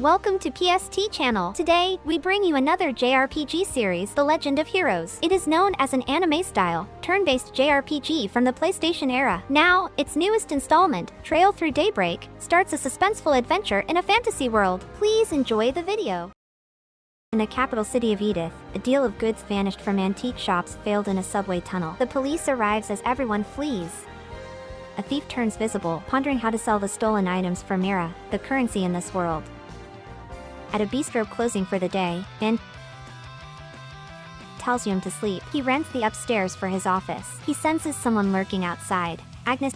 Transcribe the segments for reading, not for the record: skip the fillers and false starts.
Welcome to PST channel. Today, we bring you another JRPG series, The Legend of Heroes. It is known as an anime-style, turn-based JRPG from the PlayStation era. Now, its newest installment, Trail Through Daybreak, starts a suspenseful adventure in a fantasy world. Please enjoy the video. In the capital city of Edith, a deal of goods vanished from antique shops failed in a subway tunnel. The police arrives as everyone flees. A thief turns visible, pondering how to sell the stolen items for Mira, the currency in this world. At a bistro closing for the day, Van tells him to sleep. He rents the upstairs for his office. He senses someone lurking outside. Agnes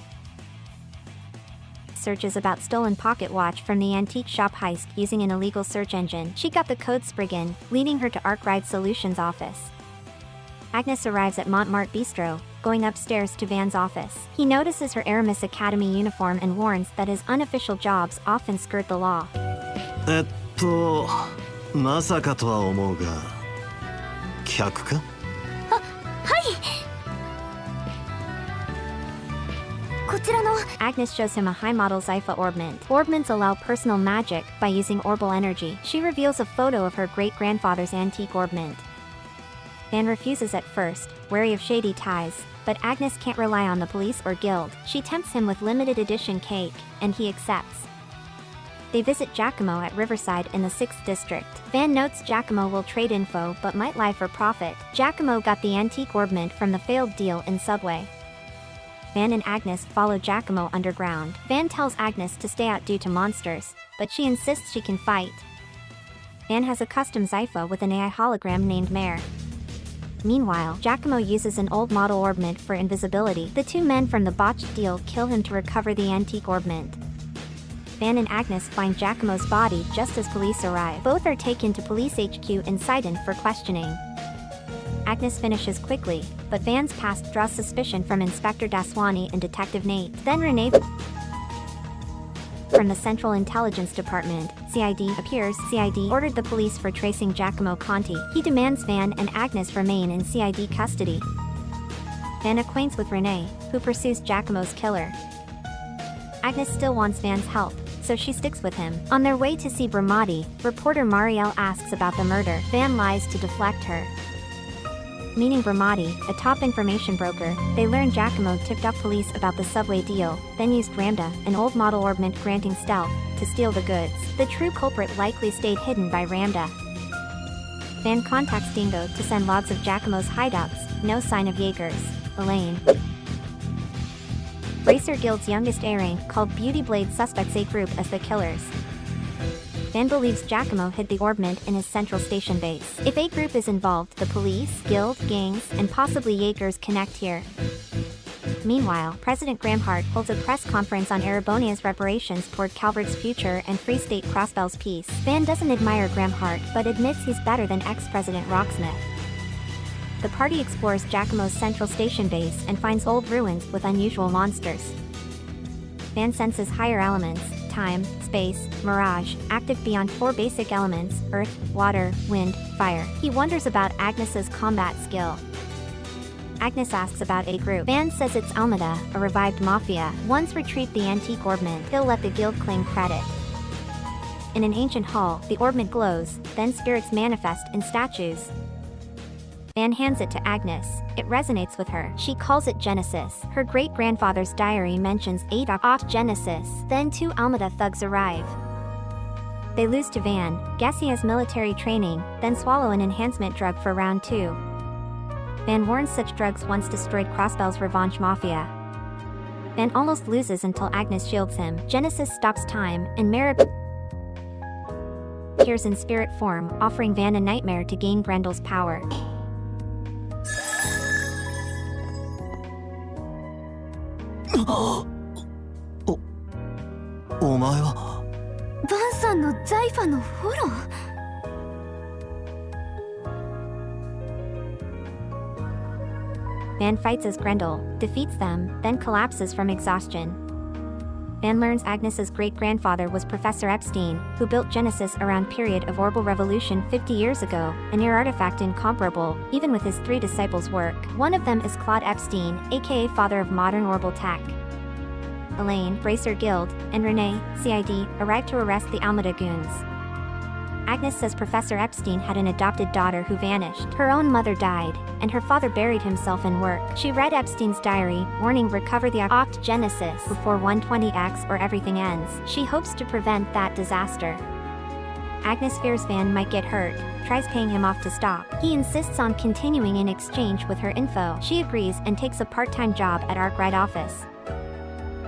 searches about stolen pocket watch from the antique shop heist using an illegal search engine. She got the code Spriggan, leading her to Arkwright Solutions office. Agnes arrives at Montmartre Bistro, going upstairs to Van's office. He notices her Aramis Academy uniform and warns that his unofficial jobs often skirt the law. まさかとは思うが、客か？はい。こちらの Agnes shows him a high-model Zypha orbment. Orbments allow personal magic by using orbal energy. She reveals a photo of her great-grandfather's antique orbment. Van refuses at first, wary of shady ties, but Agnes can't rely on the police or guild. She tempts him with limited edition cake, and he accepts. They visit Giacomo at Riverside in the 6th district. Van notes Giacomo will trade info but might lie for profit. Giacomo got the antique orbment from the failed deal in Subway. Van and Agnes follow Giacomo underground. Van tells Agnes to stay out due to monsters, but she insists she can fight. Van has a custom Zypha with an AI hologram named Mare. Meanwhile, Giacomo uses an old model orbment for invisibility. The two men from the botched deal kill him to recover the antique orbment. Van and Agnes find Giacomo's body just as police arrive. Both are taken to police HQ in Sidon for questioning. Agnes finishes quickly, but Van's past draws suspicion from Inspector Daswani and Detective Nate. Then Renee from the Central Intelligence Department, CID, appears. CID ordered the police for tracing Giacomo Conti. He demands Van and Agnes remain in CID custody. Van acquaints with Renee, who pursues Giacomo's killer. Agnes still wants Van's help, so she sticks with him. On their way to see Bramati, reporter Marielle asks about the murder. Van lies to deflect her. Meeting Bramati, a top information broker, they learn Giacomo tipped off police about the subway deal, then used Ramda, an old model orbment granting stealth, to steal the goods. The true culprit likely stayed hidden by Ramda. Van contacts Dingo to send logs of Giacomo's hideouts, no sign of Jaegers. Elaine. Racer Guild's youngest A-rank called Beauty Blade suspects a group as the killers. Van believes Giacomo hid the orbment in his central station base. If a group is involved, the police, guild, gangs, and possibly Jaegers connect here. Meanwhile, President Gramhart holds a press conference on Erebonia's reparations toward Calvert's future and Free State Crossbell's peace. Van doesn't admire Gramhart, but admits he's better than ex-President Rocksmith. The party explores Giacomo's central station base and finds old ruins with unusual monsters. Van senses higher elements, time, space, mirage, active beyond 4 basic elements, earth, water, wind, fire. He wonders about Agnes's combat skill. Agnes asks about a group. Van says it's Almata, a revived mafia. Once retrieved the antique orbment, he'll let the guild claim credit. In an ancient hall, the orbment glows, then spirits manifest in statues. Van hands it to Agnes. It resonates with her. She calls it Genesis. Her great-grandfather's diary mentions Adolf Genesis. Then 2 Almata thugs arrive. They lose to Van, guess he has military training, then swallow an enhancement drug for round 2. Van warns such drugs once destroyed Crossbell's Revanche Mafia. Van almost loses until Agnes shields him. Genesis stops time, and Mara appears in spirit form, offering Van a nightmare to gain Grendel's power. お前はバンさんのザイファのフォロー Van fights as Grendel, defeats them, then collapses from exhaustion. Van learns Agnes's great-grandfather was Professor Epstein, who built Genesis around period of Orbital Revolution 50 years ago, a near artifact incomparable, even with his 3 disciples' work. One of them is Claude Epstein, aka father of modern orbital tech. Elaine, Racer Guild, and Renee, CID, arrive to arrest the Almata goons. Agnes says Professor Epstein had an adopted daughter who vanished. Her own mother died, and her father buried himself in work. She read Epstein's diary, warning recover the Oct Genesis before 120X or everything ends. She hopes to prevent that disaster. Agnes fears Van might get hurt, tries paying him off to stop. He insists on continuing in exchange with her info. She agrees and takes a part-time job at Arkwright office.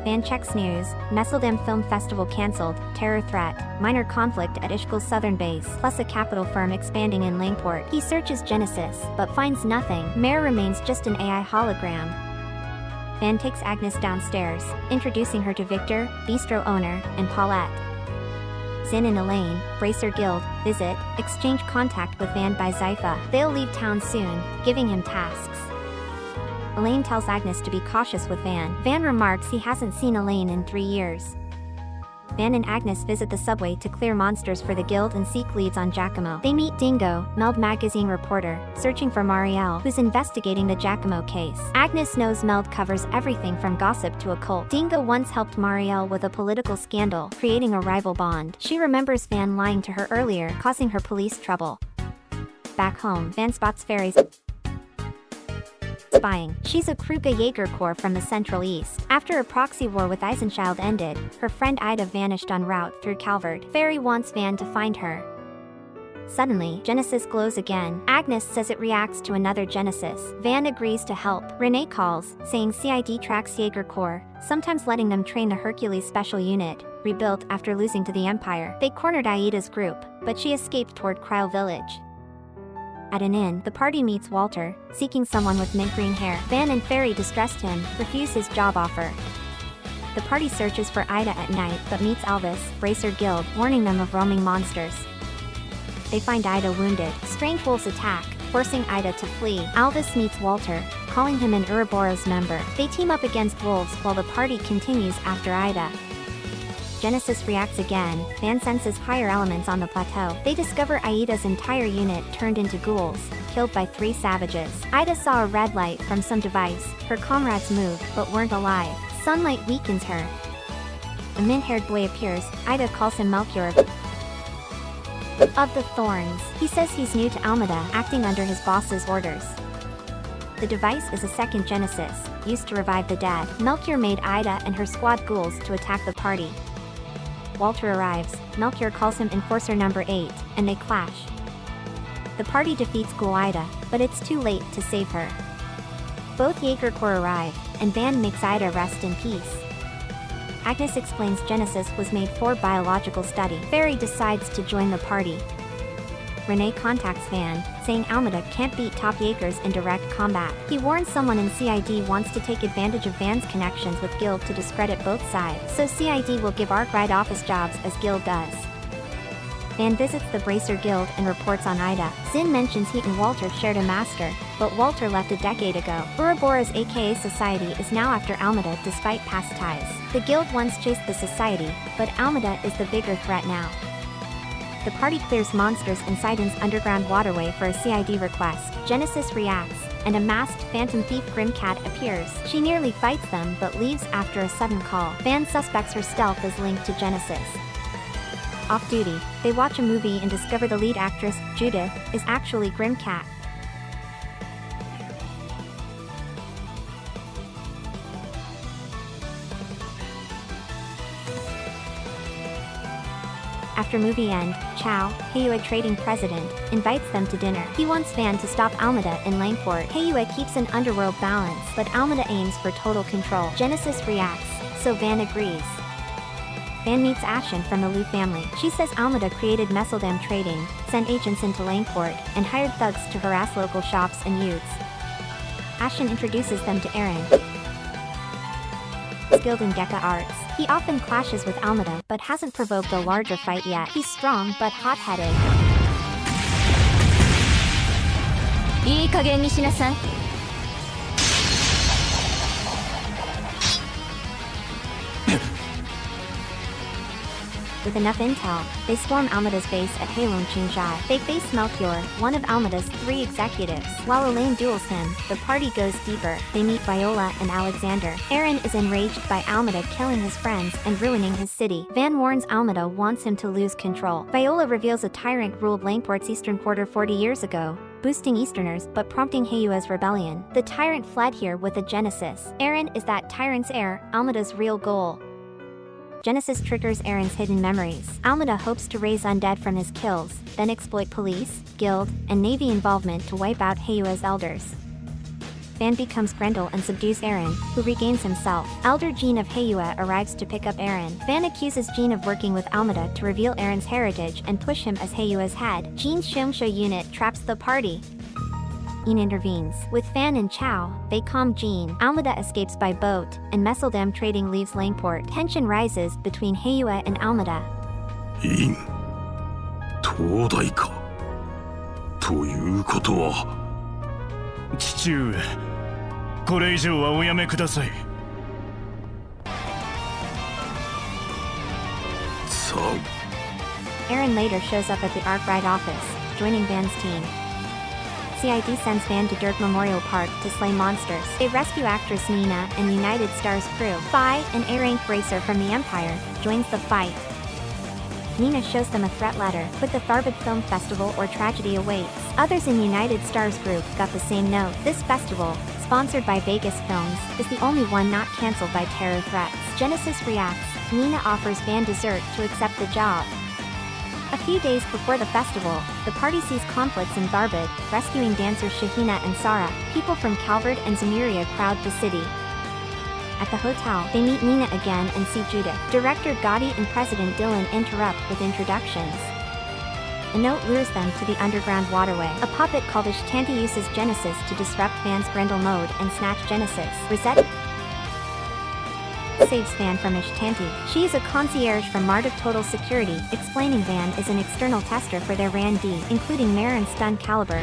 Van checks news, Messeldam Film Festival cancelled, terror threat, minor conflict at Ishkal's southern base, plus a capital firm expanding in Langport. He searches Genesis, but finds nothing. Mare remains just an AI hologram. Van takes Agnes downstairs, introducing her to Victor, bistro owner, and Paulette. Zin and Elaine, Bracer Guild, visit, exchange contact with Van by Zypha. They'll leave town soon, giving him tasks. Elaine tells Agnes to be cautious with Van. Van remarks he hasn't seen Elaine in 3 years. Van and Agnes visit the subway to clear monsters for the guild and seek leads on Giacomo. They meet Dingo, Meld magazine reporter, searching for Marielle, who's investigating the Giacomo case. Agnes knows Meld covers everything from gossip to occult. Dingo once helped Marielle with a political scandal, creating a rival bond. She remembers Van lying to her earlier, causing her police trouble. Back home, Van spots fairies spying. She's a Kruger Jaeger Corps from the Central East. After a proxy war with Eisenchild ended, her friend Ida vanished en route through Calvert. Fairy wants Van to find her. Suddenly, Genesis glows again. Agnes says it reacts to another Genesis. Van agrees to help. Renee calls, saying CID tracks Jaeger Corps, sometimes letting them train the Hercules Special Unit, rebuilt after losing to the Empire. They cornered Aida's group, but she escaped toward Cryle Village. At an inn, the party meets Walter, seeking someone with mint green hair. Van and Fairy distrust him, refuse his job offer. The party searches for Ida at night, but meets Alvis, Bracer Guild, warning them of roaming monsters. They find Ida wounded. Strange wolves attack, forcing Ida to flee. Alvis meets Walter, calling him an Ouroboros member. They team up against wolves while the party continues after Ida. Genesis reacts again. Van senses higher elements on the plateau. They discover Aida's entire unit turned into ghouls, killed by 3 savages. Ida saw a red light from some device. Her comrades moved, but weren't alive. Sunlight weakens her. A mint-haired boy appears. Ida calls him Melchior of the Thorns. He says he's new to Almata, acting under his boss's orders. The device is a second Genesis, used to revive the dead. Melchior made Ida and her squad ghouls to attack the party. Walter arrives. Melchior calls him Enforcer number 8, and they clash. The party defeats Ghoul Ida, but it's too late to save her. Both Jaeger Corps arrive, and Van makes Ida rest in peace. Agnes explains Genesis was made for biological study. Fairy decides to join the party. Renee contacts Van, saying Almata can't beat top Jaegers in direct combat. He warns someone in CID wants to take advantage of Van's connections with Guild to discredit both sides, so CID will give Arkwright office jobs as Guild does. Van visits the Bracer Guild and reports on Ida. Zin mentions he and Walter shared a master, but Walter left a decade ago. Ouroboros aka Society is now after Almata despite past ties. The Guild once chased the Society, but Almata is the bigger threat now. The party clears monsters in Sidon's underground waterway for a CID request. Genesis reacts, and a masked phantom thief Grimcat appears. She nearly fights them but leaves after a sudden call. Van suspects her stealth is linked to Genesis. Off duty, they watch a movie and discover the lead actress, Judith, is actually Grimcat. After movie end, Chow, Heiyue trading president, invites them to dinner. He wants Van to stop Almata in Langport. Heiyue keeps an underworld balance, but Almata aims for total control. Genesis reacts, so Van agrees. Van meets Ashen from the Liu family. She says Almata created Messeldam Trading, sent agents into Langport, and hired thugs to harass local shops and youths. Ashen introduces them to Aaron, skilled in Gekka arts. He often clashes with Almata but hasn't provoked a larger fight yet. He's strong but hot-headed. いい加減にしなさい。With enough intel, they storm Almata's base at Heilong Qingjai. They face Melchior, one of Almata's 3 executives. While Elaine duels him, the party goes deeper. They meet Viola and Alexander. Aaron is enraged by Almata killing his friends and ruining his city. Van warns Almata wants him to lose control. Viola reveals a tyrant ruled Langport's eastern quarter 40 years ago, boosting Easterners but prompting Heiyua's rebellion. The tyrant fled here with a Genesis. Aaron is that tyrant's heir, Almata's real goal. Genesis triggers Aaron's hidden memories. Almata hopes to raise undead from his kills, then exploit police, guild, and navy involvement to wipe out Heiyua's elders. Van becomes Grendel and subdues Aaron, who regains himself. Elder Jean of Heiyua arrives to pick up Aaron. Van accuses Jean of working with Almata to reveal Aaron's heritage and push him as Heiyua's head. Jean's Shomsho unit traps the party. Ian intervenes. With Fan and Chow, they calm Jean. Almata escapes by boat, and Messeldam trading leaves Langport. Tension rises between Heiyua and Almata. 院東大かということは父上これ以上はおやめください 3 Aaron later shows up at the Arkwright office, joining Van's team. CID sends Van to Dirk Memorial Park to slay monsters. They rescue actress Nina and United Stars crew. Phi, an A-rank racer from the Empire, joins the fight. Nina shows them a threat letter, but the Tharbad Film Festival or tragedy awaits. Others in United Stars group got the same note. This festival, sponsored by Vegas Films, is the only one not cancelled by terror threats. Genesis reacts. Nina offers Van dessert to accept the job. A few days before the festival, the party sees conflicts in Tharbad, rescuing dancers Shahina and Sara. People from Calvert and Zamiria crowd the city. At the hotel, they meet Nina again and see Judith. Director Gotti and President Dylan interrupt with introductions. A note lures them to the underground waterway. A puppet called Ishtanti uses Genesis to disrupt Van's Grendel mode and snatch Genesis. Rosette saves Van from Ishtanti. She is a concierge from Marduk Total Security, explaining Van is an external tester for their RAN D, including Mare and Stun Caliber.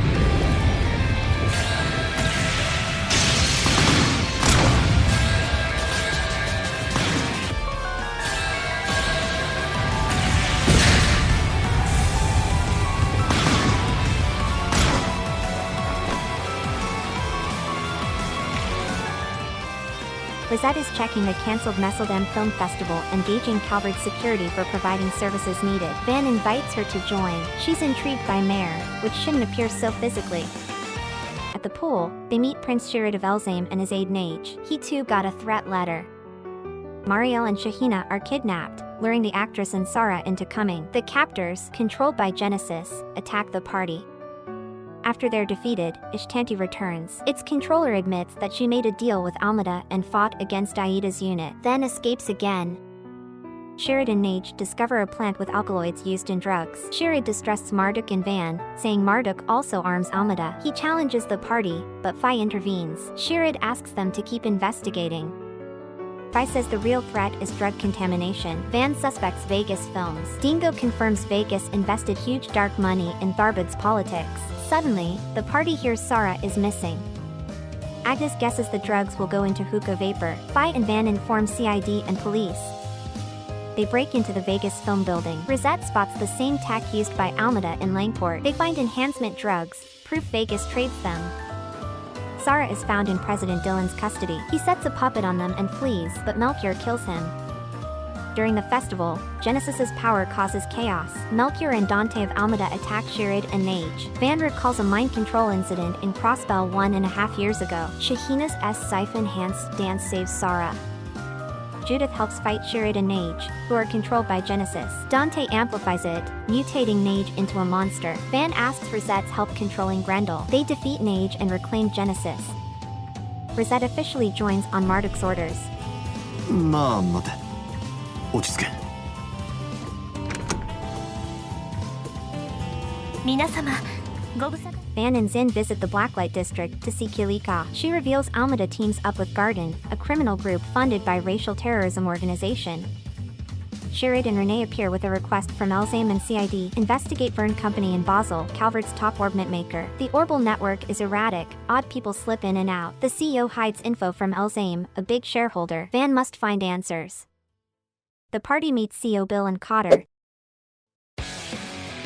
Rosette is checking the cancelled Messeldam Film Festival and gauging Calvert's security for providing services needed. Van invites her to join. She's intrigued by Mare, which shouldn't appear so physically. At the pool, they meet Prince Shirid of Elzame and his aide Nage. He too got a threat letter. Mariel and Shahina are kidnapped, luring the actress and Sara into coming. The captors, controlled by Genesis, attack the party. After they're defeated, Ishtanti returns. Its controller admits that she made a deal with Almata and fought against Aida's unit, then escapes again. Shirid and Nage discover a plant with alkaloids used in drugs. Shirid distrusts Marduk and Van, saying Marduk also arms Almata. He challenges the party, but Phi intervenes. Shirid asks them to keep investigating. Phi says the real threat is drug contamination. Van suspects Vegas Films. Dingo confirms Vegas invested huge dark money in Tharbad's politics. Suddenly, the party hears Sara is missing. Agnes guesses the drugs will go into hookah vapor. Phi and Van inform CID and police. They break into the Vegas film building. Rosette spots the same tech used by Almata in Langport. They find enhancement drugs, proof Vegas trades them. Sara is found in President Dylan's custody. He sets a puppet on them and flees, but Melchior kills him. During the festival, Genesis's power causes chaos. Melchior and Dante of Almata attack Shirid and Nage. Van recalls a mind control incident in Crossbell 1.5 years ago. Shahina's S-Scythe-enhanced dance saves Sara. Judith helps fight Shirid and Nage, who are controlled by Genesis. Dante amplifies it, mutating Nage into a monster. Van asks Rosette's help controlling Grendel. They defeat Nage and reclaim Genesis. Rosette officially joins on Marduk's orders. まあ待て落ち着け皆様ご無沙汰 Van and Zin visit the Blacklight District to see Kilika. She reveals Almata teams up with Garden, a criminal group funded by racial terrorism organization. Shirid and Renee appear with a request from Elzame and CID. Investigate Vern Company in Basel, Calvert's top orbment maker. The Orbal network is erratic, odd people slip in and out. The CEO hides info from Elzame, a big shareholder. Van must find answers. The party meets CEO Bill and Cotter.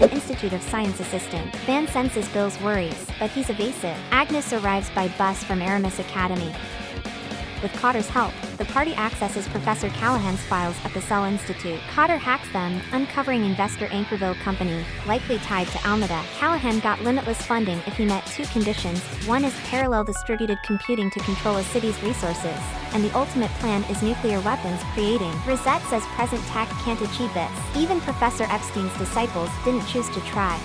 an Institute of Science assistant. Van senses Bill's worries, but he's evasive. Agnes arrives by bus from Aramis Academy. With Cotter's help, the party accesses Professor Callahan's files at the Cell Institute. Cotter hacks them, uncovering investor Anchorville Company, likely tied to Almata. Callahan got limitless funding if he met two conditions. One is parallel distributed computing to control a city's resources, and the ultimate plan is nuclear weapons creating. Rosette says present tech can't achieve this. Even Professor Epstein's disciples didn't choose to try.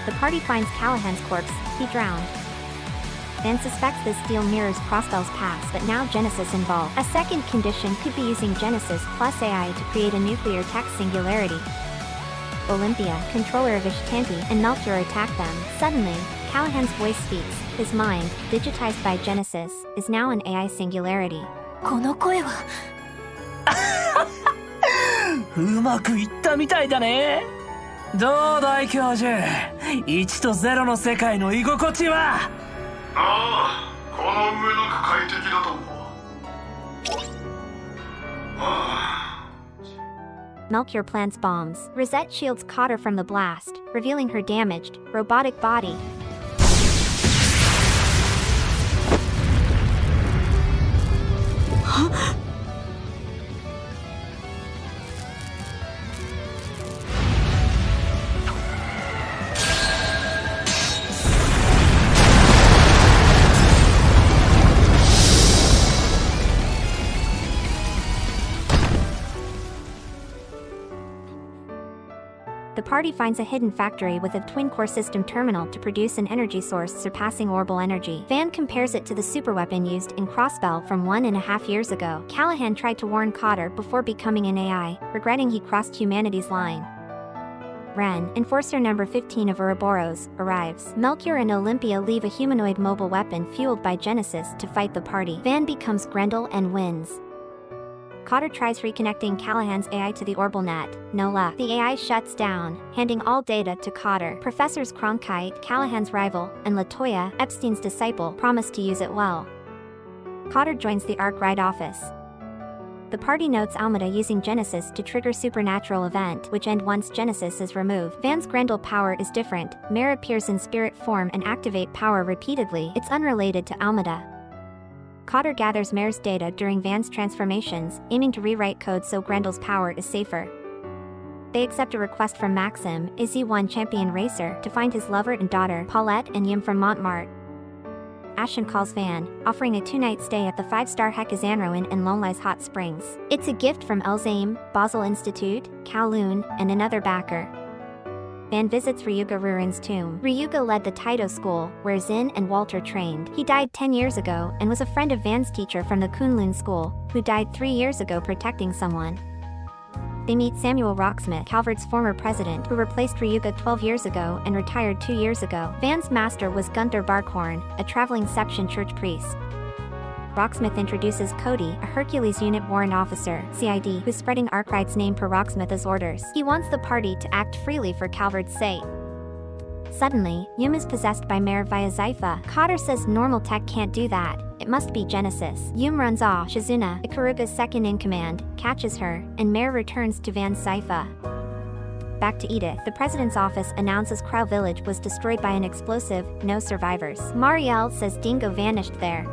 The party finds Callahan's corpse. He drowned. Van suspects this deal mirrors Crossbell's past, but now Genesis involved. A second condition could be using Genesis plus AI to create a nuclear tech singularity. Olympia, controller of Ishtanti, and Melchior attack them. Suddenly, Callahan's voice speaks. His mind, digitized by Genesis, is now an AI singularity. この声はうまくいったみたいだね。どうだい教授、1と0の世界の居心地は。ああ、この上なく快適だと思う。Melchior plants bombs. Rosette shields Cotter from the blast, revealing her damaged, robotic body. The party finds a hidden factory with a twin-core system terminal to produce an energy source surpassing orbital energy. Van compares it to the superweapon used in Crossbell from 1.5 years ago. Callahan tried to warn Cotter before becoming an AI, regretting he crossed humanity's line. Ren, enforcer number 15 of Ouroboros, arrives. Melchior and Olympia leave a humanoid mobile weapon fueled by Genesis to fight the party. Van becomes Grendel and wins. Cotter tries reconnecting Callahan's AI to the orbital net. No luck. The AI shuts down, handing all data to Cotter. Professors Cronkite, Callahan's rival, and Latoya, Epstein's disciple, promise to use it well. Cotter joins the Arkwright office. The party notes Almata using Genesis to trigger supernatural event, which end once Genesis is removed. Van's Grendel power is different. Mare appears in spirit form and activate power repeatedly. It's unrelated to Almata. Cotter gathers Mare's data during Van's transformations, aiming to rewrite code so Grendel's power is safer. They accept a request from Maxim, a Z1 champion racer, to find his lover and daughter, Paulette and Yim from Montmartre. Ashen calls Van, offering a 2-night stay at the 5-star Hekazanroin in Lonely's Hot Springs. It's a gift from Elzame, Basel Institute, Kowloon, and another backer. Van visits Ryuga Rurin's tomb. Ryuga led the Taito school, where Zin and Walter trained. He died 10 years ago and was a friend of Van's teacher from the Kunlun school, who died 3 years ago protecting someone. They meet Samuel Rocksmith, Calvert's former president, who replaced Ryuga 12 years ago and retired 2 years ago. Van's master was Gunther Barkhorn, a traveling Seption church priest. Rocksmith introduces Cody, a Hercules unit warrant officer, CID, who's spreading Arkwright's name per Rocksmith's orders. He wants the party to act freely for Calvert's sake. Suddenly, Yum is possessed by Mare via Zypha. Cotter says normal tech can't do that. It must be Genesis. Yum runs off. Shizuna, Ikaruga's second-in-command, catches her, and Mare returns to Van's Zypha. Back to Edith. The president's office announces Crow Village was destroyed by an explosive, no survivors. Marielle says Dingo vanished there.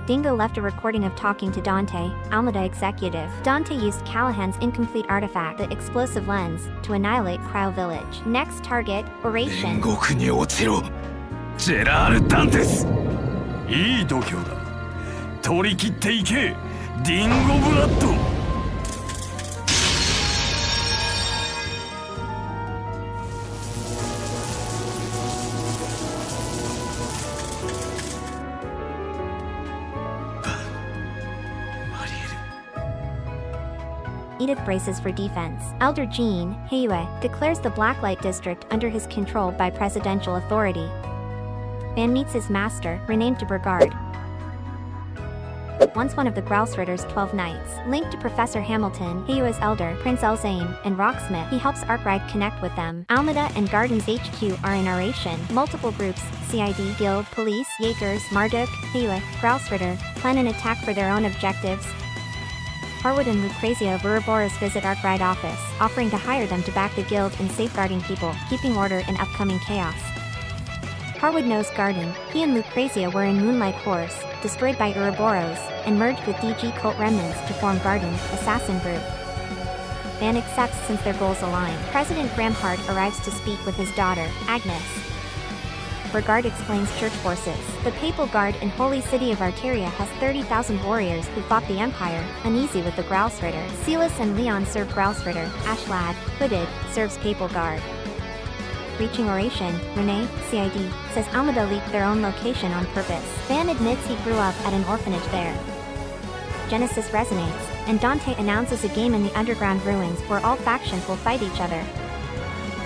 Dingo left a recording of talking to Dante, Almata executive. Dante used Callahan's incomplete artifact, the explosive lens, to annihilate Crow Village. Next target, Oration. 煉獄に落ちろ、ジェラール・ダンテス。いい度胸だ。取り切っていけ、ディンゴブラッド。Edith braces for defense. Elder Jean, Heiue, declares the Blacklight District under his control by presidential authority. Van meets his master, renamed to Brigard. once one of the Grouse-Ritter's 12 knights. Linked to Professor Hamilton, Heiyua's elder, Prince Elzane, and Rocksmith, he helps Arkwright connect with them. Almata and Garden's HQ are in oration. Multiple groups, CID, Guild, Police, Jaegers, Marduk, Heiyua, Grouse-Ritter, plan an attack for their own objectives. Harwood and Lucrezia of Ouroboros visit Arkwright office, offering to hire them to back the guild in safeguarding people, keeping order in upcoming chaos. Harwood knows Garden. He and Lucrezia were in Moonlight Horse, destroyed by Ouroboros, and merged with DG cult remnants to form Garden's assassin group. Van accepts since their goals align. President Gramhart arrives to speak with his daughter, Agnes. Burgard explains church forces. The Papal Guard in Holy City of Arteria has 30,000 warriors who fought the Empire, uneasy with the Grouse-Ritter. Silas and Leon serve Grouse-Ritter. Ashlad, Hooded, serves Papal Guard. Reaching oration, Renee, CID, says Almata leaked their own location on purpose. Van admits he grew up at an orphanage there. Genesis resonates, and Dante announces a game in the underground ruins where all factions will fight each other.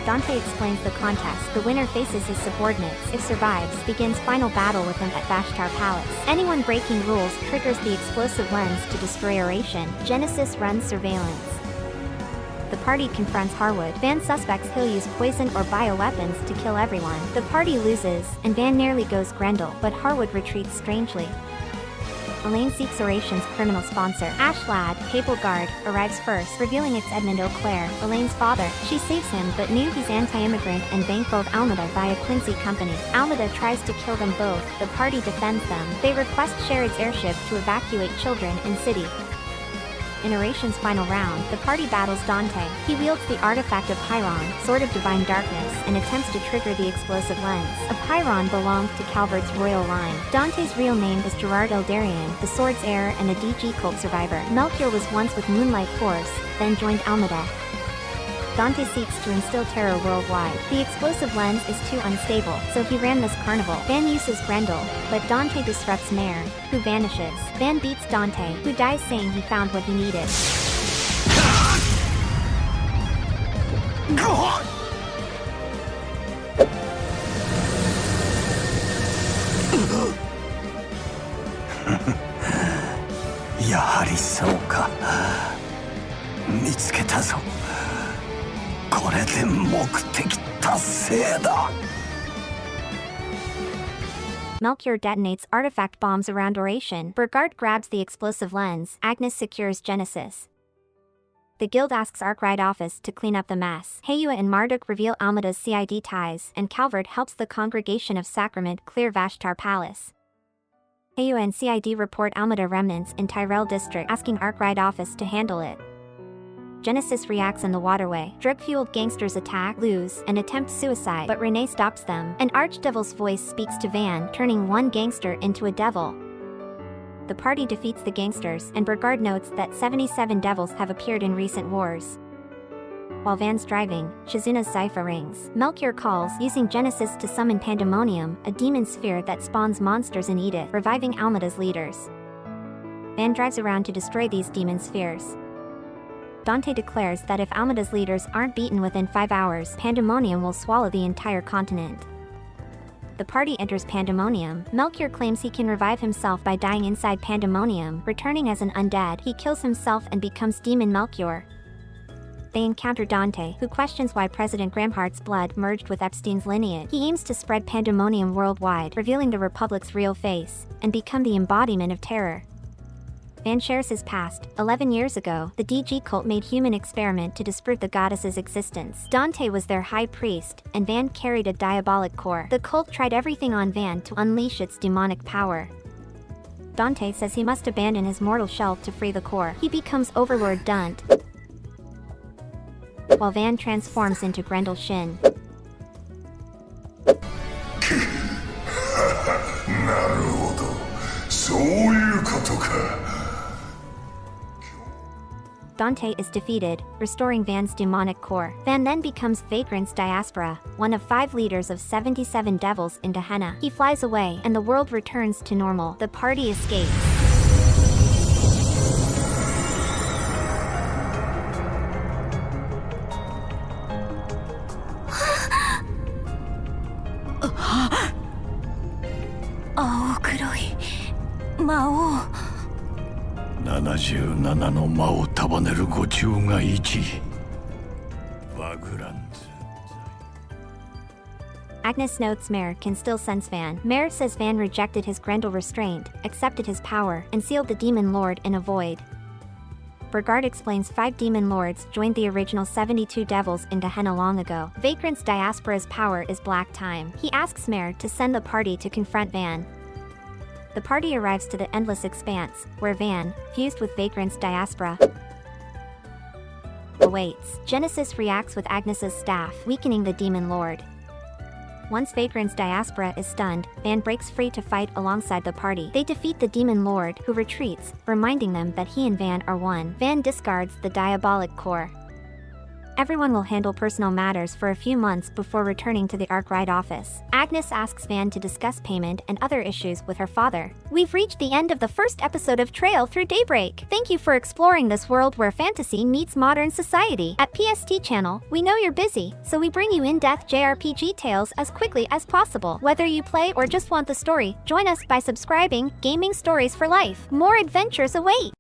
Dante explains the contest. The winner faces his subordinates. If survives, begins final battle with him at Vashtar Palace. Anyone breaking rules triggers the explosive lens to destroy oration. Genesis runs surveillance. The party confronts Harwood. Van suspects he'll use poison or bioweapons to kill everyone. The party loses, and Van nearly goes Grendel, but Harwood retreats strangely. Elaine seeks Oration's criminal sponsor. Ashlad, Papal Guard, arrives first, revealing it's Edmund O'Clair, Elaine's father. She saves him but knew he's anti-immigrant and bankrolled Almata via Quincy Company. Almata tries to kill them both. The party defends them. They request Sharad's airship to evacuate children in city. In Oration's final round, the party battles Dante. He wields the artifact of Pyron, Sword of Divine Darkness, and attempts to trigger the explosive lens. A Pyron belonged to Calvert's royal line. Dante's real name is Gerard Eldarian, the sword's heir and a DG cult survivor. Melchior was once with Moonlight Horse, then joined Almata. Dante seeks to instill terror worldwide. The explosive lens is too unstable, so he ran this carnival. Van uses Grendel, but Dante disrupts Mare, who vanishes. Van beats Dante, who dies saying he found what he needed. Melchior detonates artifact bombs around Oration. Burgard grabs the explosive lens. Agnes secures Genesis. The guild asks Arkwright office to clean up the mess. Heiyua and Marduk reveal Almata's CID ties, and Calvert helps the Congregation of Sacrament clear Vashtar Palace. Heiyua and CID report Almata remnants in Tyrell District, asking Arkwright office to handle it. Genesis reacts in the waterway. Drug-fueled gangsters attack, lose, and attempt suicide, but Renee stops them. An archdevil's voice speaks to Van, turning one gangster into a devil. The party defeats the gangsters, and Burgard notes that 77 devils have appeared in recent wars. While Van's driving, Shizuna's Zypha rings. Melchior calls, using Genesis to summon Pandemonium, a demon sphere that spawns monsters in Edith, reviving Almata's leaders. Van drives around to destroy these demon spheres. Dante declares that if Almata's leaders aren't beaten within 5 hours, Pandemonium will swallow the entire continent. The party enters Pandemonium. Melchior claims he can revive himself by dying inside Pandemonium. Returning as an undead, he kills himself and becomes Demon Melchior. They encounter Dante, who questions why President Gramhart's blood merged with Epstein's lineage. He aims to spread Pandemonium worldwide, revealing the Republic's real face, and become the embodiment of terror. Van shares his past. 11 years ago, the DG cult made human experiment to disprove the goddess's existence. Dante was their high priest, and Van carried a diabolic core. The cult tried everything on Van to unleash its demonic power. Dante says he must abandon his mortal shell to free the core. He becomes Overlord Dunt, while Van transforms into Grendel Shin. Dante is defeated, restoring Van's demonic core. Van then becomes Vagrant's Diaspora, one of 5 leaders of 77 devils in Gehenna. He flies away, and the world returns to normal. The party escapes. 77の魔を束ねるご中が1バグランズ Agnes notes Mare can still sense Van. Mare says Van rejected his Grendel restraint, accepted his power, and sealed the Demon Lord in a void. Burgard explains 5 Demon Lords joined the original 72 Devils in Gehenna long ago. Vagrant's diaspora's power is black time. He asks Mare to send the party to confront Van. The party arrives to the Endless Expanse, where Van, fused with Vagrant's diaspora, awaits. Genesis reacts with Agnes's staff, weakening the Demon Lord. Once Vagrant's diaspora is stunned, Van breaks free to fight alongside the party. They defeat the Demon Lord, who retreats, reminding them that he and Van are one. Van discards the diabolic core. Everyone will handle personal matters for a few months before returning to the Arkwright office. Agnes asks Van to discuss payment and other issues with her father. We've reached the end of the first episode of Trail Through Daybreak. Thank you for exploring this world where fantasy meets modern society. At PST Channel, we know you're busy, so we bring you in-depth JRPG tales as quickly as possible. Whether you play or just want the story, join us by subscribing. Gaming Stories for Life. More adventures await!